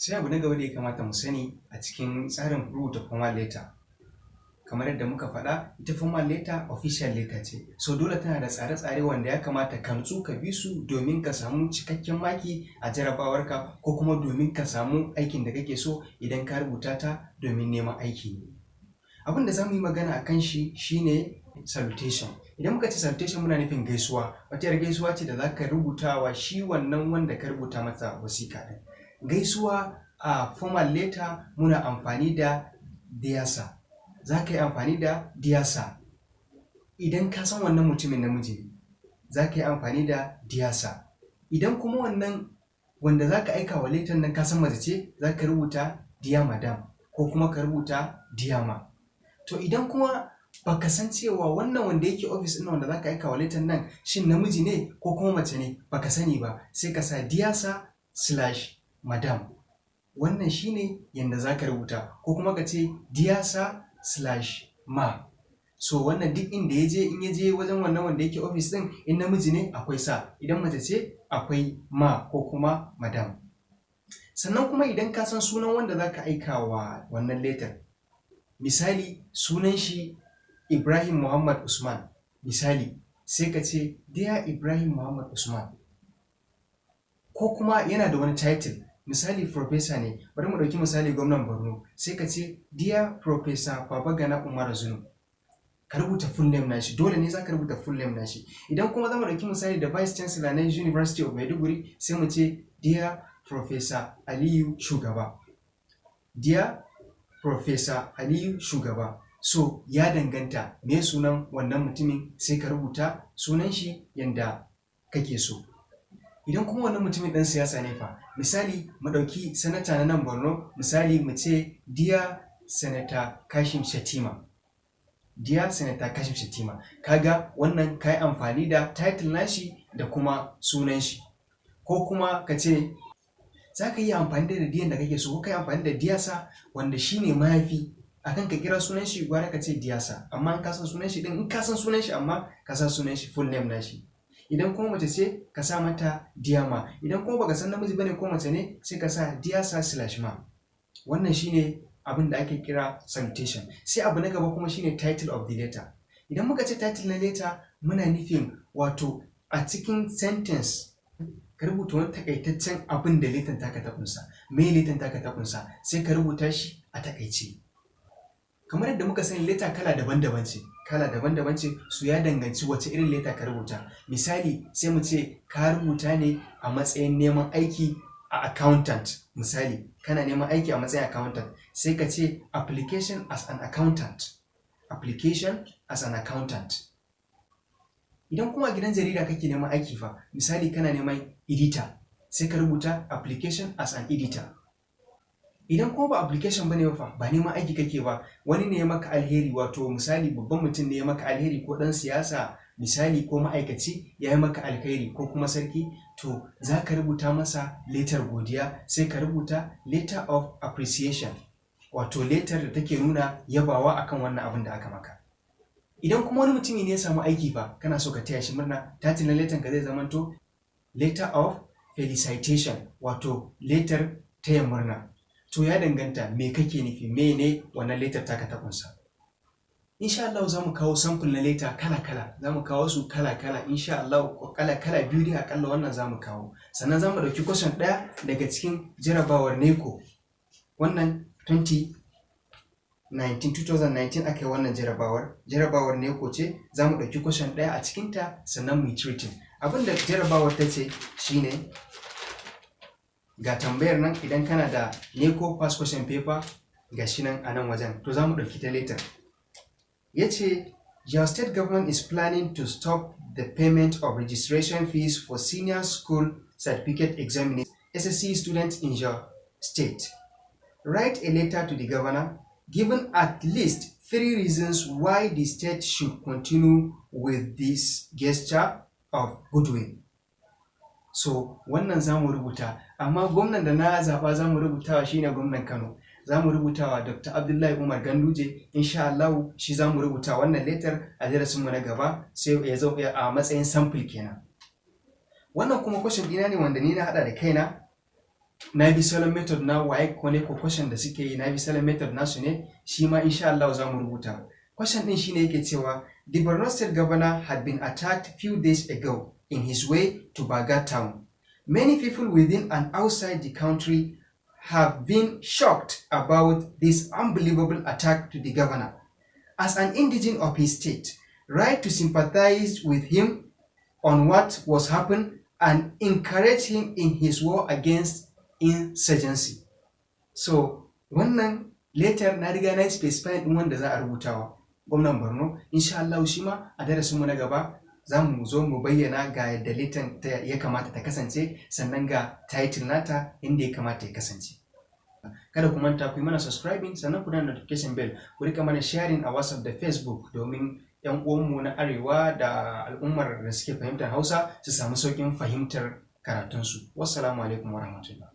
Sai abu na gaba da ya kamata mu sani a cikin tsarin rubuta formal letter, kamar yadda muka faɗa, ita formal letter official letter ce, so dole tana da tsare-tsare wanda ya kamata ka nutsu ka bi su domin ka samu cikakken maki a jarabawarka, ko kuma domin ka samu aikin da kake so idan ka rubuta ta domin neman aiki. Abin da za mu yi magana a kan shi shine salutation. Idan muka ce salutation muna nufin gaisuwa, wata yar gaisuwa ce da za ka rubuta wa shi wannan wanda ka rubuta masa wasiƙa ɗin. Gaisuwa a formal letter muna amfani da dear sir. Za ka yi amfani da dear sir idan ka san wannan mutumin namiji ne, za ka yi amfani da dear sir. Idan kuma wannan wanda za ka aika wa letter nan ka san mace ce, za ka rubuta dear madam ko kuma ka rubuta dear ma. To idan kuma baka san cewa wannan wanda yake office ɗin wanda za ka aika wa letter nan shin namiji ne ko kuma mace ne, baka sani ba, sai ka sa dear sir/ madam. Wannan shine yanda za ka rubuta, ko kuma ka ce dear sir/ma. So wannan duk inda ya je, in ya je wajen wannan wanda yake office ɗin, in namiji ne akwai sa, idan mace ce akwai ma ko kuma madam. Sannan kuma idan ka san sunan wanda za ka aika wa wannan letter, misali sunan shi Ibrahim Muhammad Usman, misali sai ka ce dear Ibrahim Muhammad Usman. Ko kuma yana da wani title, misali professor ne, bari mu ɗauki misali gwamnan Borno, sai ka ce dear Professor Babagana Umar Zulum. Ka rubuta full name nashi, dole ne za ka rubuta full name nashi. Idan kuma za mu ɗauki misali da Vice Chancellor na University of Maiduguri, sai mu ce dear Professor Aliyu Shugaba. Dear Professor Aliyu Shugaba. So ya danganta me sunan wannan mutumin, sai ka rubuta sunan shi yanda kake so. Idan kuma wannan mutumin ɗan siyasa ne fa, misali mu ɗauki sanata na nan Borno, misali mu ce dear Senator Kashim Shettima. Dear Senator Kashim Shettima. Kaga wannan ka yi amfani da title nashi da kuma sunan shi. Ko kuma ka ce za ka yi amfani da diyan da kake so, ko ka yi amfani da diyasa wanda shi ne mahaifi, akan ka kira sunan shi gwara ka ce diyasa. Amma in ka san sunan shi din, in ka san sunan shi amma ka san sunan shi full name nashi. Idan kuma mace ce ka sa mata diyama. Idan kuma baka san namiji bane ko mace ne, sai ka sa diyasa/ma. Wannan shine abin da ake kira salutation. Sai abu na gaba kuma shine title of the letter. Idan muka ce title na letter, muna nufin wato a cikin sentence ka rubuta wani takaitaccen abin da letter taka ta kunsa. Me letter taka ta kunsa, sai ka rubuta shi a takaice. Kamar yadda muka sani letter kala daban-daban ce, su ya danganci wace irin letter ka rubuta. Misali sai mu ce ka rubuta ne a matsayin neman aiki a accountant. Misali kana neman aiki a matsayin accountant, sai ka ce application as an accountant. Application as an accountant. Idan kuma gidan jarida kake neman aiki fa, misali kana neman editor, sai ka rubuta application as an editor. Idan kuma ba application bane fa, ba neman aiki kake ba, wani ne ya maka alheri, wato misali babban mutum ne ya maka alheri, ko dan siyasa misali, ko ma'aikaci ya yi maka alheri, ko kuma sarki, to za ka rubuta masa letter godiya, sai ka rubuta letter of appreciation, wato letter da take nuna yabawa akan wannan abin da aka maka. Idan kuma wani mutumi ne ya samu aiki fa, kana so ka taya shi murna, title na letter ka zai zamanto letter of felicitation, wato letter taya murna. To ya danganta me kake nufi, mene wannan letter taka ta kunsa. Insha Allah za mu kawo sample na letter kala-kala, za mu kawo su kala-kala, insha Allah kala-kala biyu dai akalla wannan za mu kawo. Sannan za mu ɗauki question ɗaya daga cikin jarabawar neco. Wannan 2019 aka yi wannan jarabawar neco ce. Za mu ɗauki question ɗaya a cikinta, sannan mu yi treating. Abin da jarabawar ta ce shine, ga tambayar nan, idan kana da neco past question paper ga shi nan a nan wajen, to za mu ɗauki ta letter. Ya ce, your state government is planning to stop the payment of registration fees for senior school certificate examination SSC students in your state. Write a letter to the governor giving at least 3 reasons why the state should continue with this gesture of goodwill. So wannan za mu rubuta, amma gwamnan da na zaɓa za mu rubutawa shine gwamnan Kano. Za mu rubutawa Dr. Abdullahi Umar Ganduje, insha Allah shi za mu rubuta wannan letter a darasinmu na gaba, sai ya zo a matsayin sample kenan. Wannan kuma question ɗina ne wanda ni na haɗa da kaina, na bi salon method na waec ko neco question da suke yi, na bi salon method nasu ne, shi ma insha Allah za mu rubuta. Question din shine yake cewa the Borno State Governor had been attacked few days ago in his way to Baga town. Many people within and outside the country have been shocked about this unbelievable attack to the governor. As an indigene of his state, right to sympathize with him on what was happened and encourage him in his war against insurgency. So, wannan letter na riga na specify din wanda za a rubutawa gwamnan Borno. Insha Allah shi ma a darasin mu na gaba za mu zo mu bayyana ga yadda letter ya kamata ta kasance, sannan ga title nata inda ya kamata ya kasance. Kada ku manta ku yi mana subscribing, sannan ku danna notification bell, ku rika mana sharing a WhatsApp da Facebook domin yan uwanmu na arewa da al'ummar da suke fahimtar Hausa su samu sauƙin fahimtar karatunsu. Wassalamu alaikum warahmatullahi.